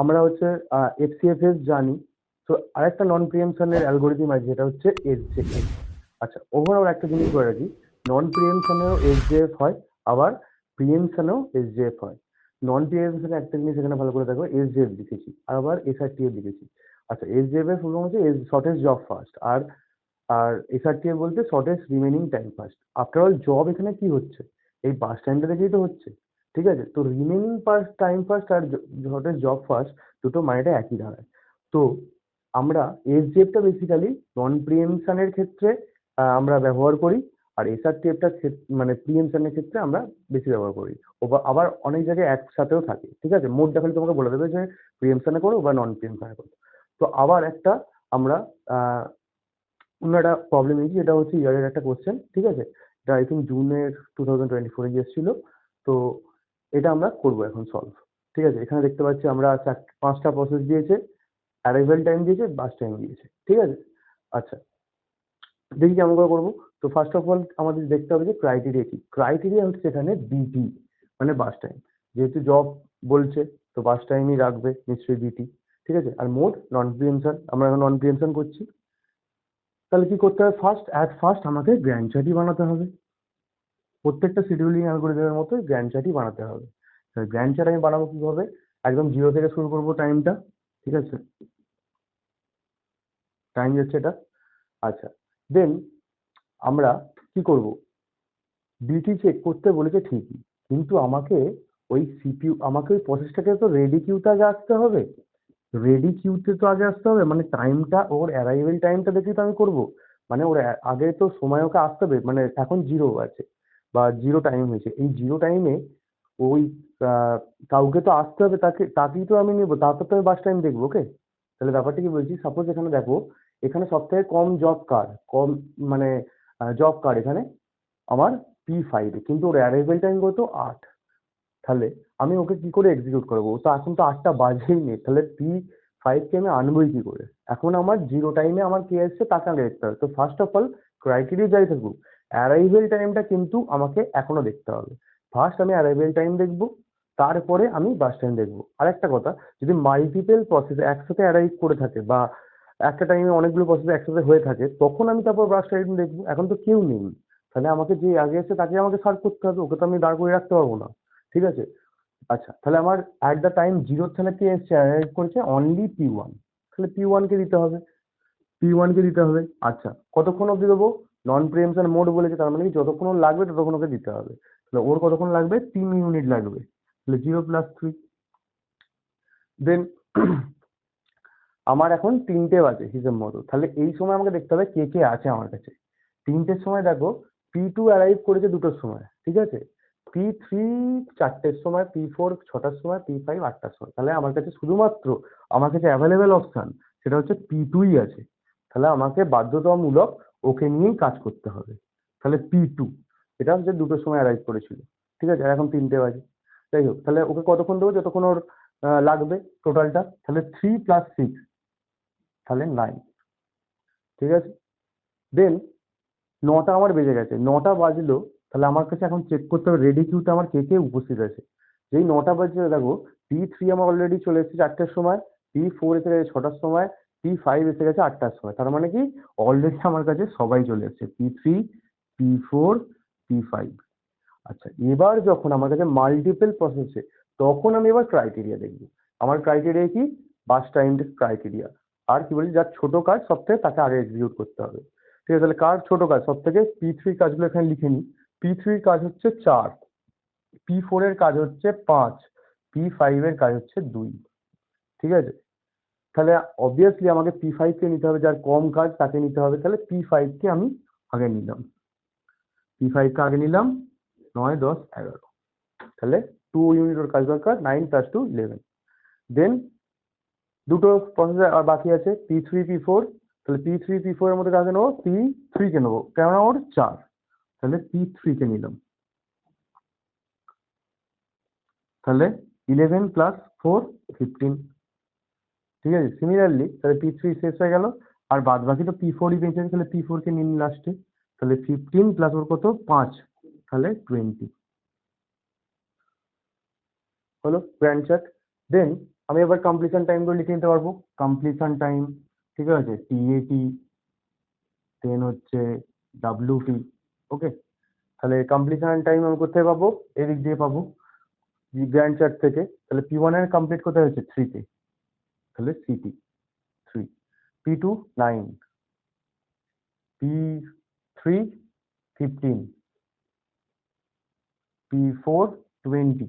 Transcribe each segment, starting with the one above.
আমরা হচ্ছে FCFS জানি, তো আরেকটা নন প্রিএমশনের অ্যালগোরিদম আছে যেটা হচ্ছে SJF। আচ্ছা, ওভারঅল একটা জিনিস বলে রাখি, নন প্রিএমশনেও SJF হয়, আবার প্রিএমশনেও SJF হয়। নন প্রিএমশনে একটা জিনিস এখানে ভালো করে দেখো, SJF লিখেছি, আর আবার SRTF লিখেছি। আচ্ছা, SJF এর ফুল ফর্ম হচ্ছে শর্টেস্ট জব ফার্স্ট, আর আর SRTF বলতে shortest remaining time first. After all job এখানে কি হচ্ছে, এই বাস টাইমটা দেখেই তো হচ্ছে, ঠিক আছে? তো রিমেনিং টাইম ফার্স্ট আর শর্টেস্ট জব ফার্স্ট দুটো মানেটা একই দাঁড়ায়। তো আমরা SJF-টা বেসিক্যালি নন প্রিএমশনের ক্ষেত্রে আমরা ব্যবহার করি, আর SRTF-টা মানে প্রিএমশনের ক্ষেত্রে আমরা বেশি ব্যবহার করি। আবার অনেক জায়গায় একসাথেও থাকে, ঠিক আছে? মোট দেখালে তোমাকে বলে দেবে যে প্রিএমশনে করো বা নন প্রিএমশনে করো। তো আবার একটা আমরা অন্য একটা প্রবলেম নিয়েছি, এটা হচ্ছে ইয়ারের একটা কোশ্চেন, ঠিক আছে? এটা আই থিঙ্ক জুনের 2024-এ এসেছিল। তো এটা আমরা করবো এখন সলভ, ঠিক আছে? এখানে দেখতে পাচ্ছি আমরা 5টা প্রসেস দিয়েছে, অ্যারাইভেল টাইম দিয়েছে, বাস টাইম দিয়েছে, ঠিক আছে? আচ্ছা, দেখি কেমন করে করবো। তো ফার্স্ট অফ অল আমাদের দেখতে হবে যে ক্রাইটেরিয়া কি। ক্রাইটেরিয়া হচ্ছে এখানে বিটি, মানে বাস টাইম। যেহেতু জব বলছে, তো বাস টাইমই রাখবে নিশ্চয়ই বিটি, ঠিক আছে? আর মোড নন প্রিএমশন, আমরা এখন নন প্রিএমশন করছি। তাহলে কি করতে হবে, ফার্স্ট আমাকে গ্র্যান্ড চার্টই বানাতে হবে। প্রত্যেকটা শিডিউলিং অ্যালগরিদমের মতো গ্র্যান্ড চার্টই বানাতে হবে। গ্র্যান্ড চার্ট আমি বানাবো কিভাবে, একদম 0 থেকে শুরু করবো টাইমটা, ঠিক আছে? টাইম যাচ্ছে এটা। আচ্ছা, দেন আমরা কি করব, বিটি চেক করতে বলেছে ঠিকই, কিন্তু আমাকে ওই সিপিইউ, আমাকে ওই প্রসেসটাকে তো রেডি কিউতে আগে আসতে হবে। রেডি কিউতে তো আগে আসতে হবে, মানে টাইমটা, ওর অ্যারাইভেল টাইমটা দেখেই তো আমি করবো। মানে ওর আগে তো সময় ওকে আসতে হবে, মানে এখন 0 আছে বা 0 টাইম হয়েছে, এই 0 টাইমে ওই কাউকে তো আসতে হবে, তাকেই তো আমি নেবো, তারপর তো আমি বাস টাইম দেখবো, ওকে? তাহলে ব্যাপারটা কি বলছি, সাপোজ এখানে দেখো, এখানে সব থেকে কম জব কার্ড, কম মানে জব কার্ড এখানে আমার P5-এ, কিন্তু ওর অ্যারাইভেল টাইম কত, 8। তাহলে আমি ওকে কি করে এক্সিকিউট করবো, ও তো এখন তো 8টা বাজেই নেই, তাহলে P5-কে আমি আনবোই কি করে? এখন আমার 0 টাইমে আমার কে এসছে তাকে আগে দেখতে হবে। তো ফার্স্ট অফ অল ক্রাইটেরিয়া যাই থাকুক, অ্যারাইভেল টাইমটা কিন্তু আমাকে এখনো দেখতে হবে। ফার্স্ট আমি অ্যারাইভেল টাইম দেখবো, তারপরে আমি বাস টাইম দেখবো। আরেকটা কথা, যদি মাল্টিপল প্রসেস একসাথে অ্যারাইভ করে থাকে, বা একটা টাইমে অনেকগুলো প্রসেস একসাথে হয়ে থাকে, তখন আমি তারপর বাস টাইম দেখবো। এখন তো কেউ নেই, তাহলে আমাকে যে আগে এসে তাকে আমাকে সার্ভ করতে হবে, ওকে তো আমি দাঁড় করে রাখতে পারবো না, ঠিক আছে? আচ্ছা, তাহলে আমার অ্যাট দ্য টাইম 0 তাহলে কে এসছে, অ্যারাইভ করেছে অনলি P1, তাহলে P1 কে দিতে হবে, P1 কে দিতে হবে। আচ্ছা, কতক্ষণ অবধি দেবো, নন প্রিএমশন মোড বলেছে, তার মানে কি যতক্ষণ ওর লাগবে ততক্ষণ ওকে দিতে হবে। তাহলে ওর কতক্ষণ লাগবে, 3 ইউনিট লাগবে, তাহলে 0 + 3। দেন আমার এখন 3টে বাজে হিসেব মতো, তাহলে এই সময় আমাকে দেখতে হবে কে কে আছে আমার কাছে। 3টের সময় দেখো P2 অ্যারাইভ করেছে 2টোর সময়, ঠিক আছে? P3 4টের সময়, P4 6টার সময়, P5 8টার সময়। তাহলে আমার কাছে শুধুমাত্র আমার কাছে অ্যাভেলেবেল অপশন সেটা হচ্ছে P2ই আছে। তাহলে আমাকে বাধ্যতামূলক ওকে নিয়েই কাজ করতে হবে। তাহলে P2 এটা হচ্ছে 2টোর সময় অ্যারাইভ করেছিল, ঠিক আছে? আর এখন 3টে বাজে। যাই হোক, তাহলে ওকে কতক্ষণ দেবো, যতক্ষণ ওর লাগবে টোটালটা। তাহলে 3 + 6, তাহলে 9, ঠিক আছে? দেন 9টা আমার বেজে গেছে, 9টা বাজলো, তাহলে আমার কাছে এখন চেক করতে হবে রেডি কিউতে আমার কে কে উপস্থিত আছে। যেই 9টা বাজছে দেখো, P3 আমার অলরেডি চলে এসেছে 4টের সময়, P4 এসে গেছে 6টার সময়, P5 এসে গেছে 8টার সময়। তার মানে কি অলরেডি আমার কাছে সবাই চলে এসেছে, P3, P4, P5। আচ্ছা, এবার যখন আমার কাছে মাল্টিপল প্রসেসে, তখন আমি এবার ক্রাইটেরিয়া দেখবো। আমার ক্রাইটেরিয়া কি, বাস টাইম ক্রাইটেরিয়া। আর কি বলি, যার ছোট কাজ সব থেকে তাকে আগে এক্সিকিউট করতে হবে, ঠিক আছে? তাহলে কার ছোট কাজ সব থেকে, P3 কাজগুলো এখানে লিখে নিই। P3 কাজ হচ্ছে 4, P4 এর কাজ হচ্ছে 5, P5 এর কাজ হচ্ছে 2, ঠিক আছে? তাহলে অবভিয়াসলি আমাকে P5 কে নিতে হবে, যার কম কাজ তাকে নিতে হবে। তাহলে P5 কে আমি আগে নিলাম, P5 কে আগে নিলাম, 9 10 11, তাহলে 2 ইউনিট ওর কাজ দরকার, 9 + 2 11। দেন দুটো প্রসেস আর বাকি আছে, P3 P4। তাহলে P3 P4 এর মধ্যে কাকে নেবো, P3 কে নেবো, কেননা ওর 4, তাহলে P3 কে নিলাম। তাহলে 11 + 4 15, ঠিক আছে? সিমিলারলি তাহলে P3 শেষ হয়ে গেল, আর বাদ বাকি তো P4ই বেঁচে আছে, তাহলে P4 কে নিন লাস্টে। তাহলে 15 প্লাস ওর কত 5, তাহলে 20 হলো গ্র্যান্ড চার্ট। দেন আমি এবার কমপ্লিশন টাইমগুলো লিখে নিতে পারবো। কমপ্লিশন টাইম, ঠিক আছে, টিএটি, দেন হচ্ছে ডাব্লিউটি। ওকে, তাহলে কমপ্লিশন টাইম আমি কোথায় পাবো? এদিক দিয়ে পাবো, গ্র্যান্ড চার্ট থেকে। তাহলে P1 এর কমপ্লিট কোথায় হচ্ছে? 3 তে, তাহলে city 3, P2 9, P3 15, P4 20,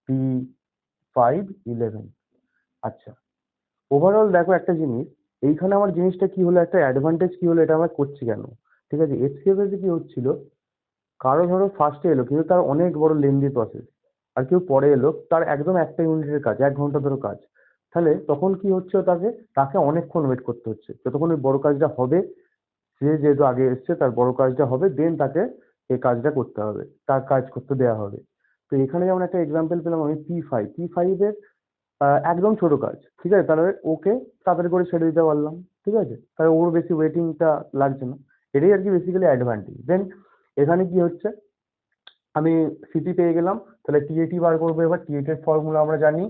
P5 11। আচ্ছা, ওভারঅল দেখো একটা জিনিস, এইখানে আমার জিনিসটা কি হলো, একটা অ্যাডভান্টেজ কি হলো, এটা আমরা করছি কেন? ঠিক আছে, এসকেএফএস কি হচ্ছিল, কারো ধরো ফার্স্টে এলো কিন্তু তার অনেক বড় লেন্দি প্রসেস, আর কেউ পরে এলো তার একদম একটা ইউনিটের কাজ, 1 ঘন্টা ধরে কাজ, তাহলে তখন কি হচ্ছে, তাকে তাকে অনেকক্ষণ ওয়েট করতে হচ্ছে যতক্ষণ ওই বড় কাজটা হবে। সে যেহেতু আগে এসছে, তার বড় কাজটা হবে, দেন তাকে এই কাজটা করতে হবে, তার কাজ করতে দেওয়া হবে। তো এখানে যেমন একটা এক্সাম্পল পেলাম আমি, P5 এর একদম ছোট কাজ, ঠিক আছে, তাহলে ওকে তাড়াতাড়ি করে ছেড়ে দিতে পারলাম। ঠিক আছে, তাহলে ওর বেশি ওয়েটিংটা লাগছে না, এটাই আর কি বেসিক্যালি অ্যাডভান্টেজ। দেন এখানে কি হচ্ছে, আমি সিটি পেয়ে গেলাম, তাহলে টিএটি বার করবো। এবার টিএটি এর ফর্মুলা আমরা জানি,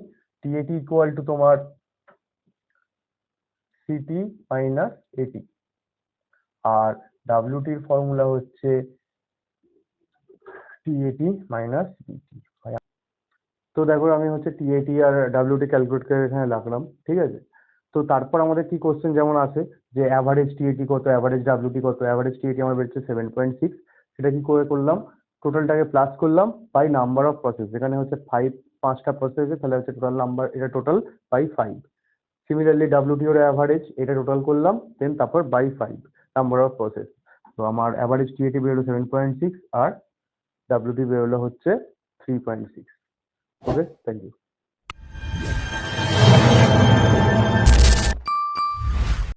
টিএটি ইকুয়াল টু তোমার সিটি মাইনাস এটি, আর ডাব্লিউটির ফর্মুলা হচ্ছে টিএটি মাইনাস বিটি। তো দেখো আমি হচ্ছে টিএটি আর ডাব্লিউটি ক্যালকুলেট করে এখানে রাখলাম। ঠিক আছে, তো তারপর আমাদের কি কোশ্চেন যেমন আছে যে অ্যাভারেজ টিএটি কত, অ্যাভারেজ ডাব্লিউটি কত। অ্যাভারেজ টিএটি আমার বেরোচ্ছে 7.6, সেটা কি করে করলাম, টোটালটাকে প্লাস করলাম বাই নাম্বার অফ প্রসেস, যেখানে হচ্ছে 5টা প্রসেস, তাহলে হচ্ছে টোটাল নাম্বার, এটা টোটাল বাই 5। সিমিলারলি ডাব্লিউটি ওর অ্যাভারেজ, এটা টোটাল করলাম, দেন তারপর বাই 5 নাম্বার অফ প্রসেস। তো আমার অ্যাভারেজ টিএটি বেরোলো 7.6, আর ডাব্লিউটি বেরোলো হচ্ছে 3.6। ওকে, থ্যাংক ইউ।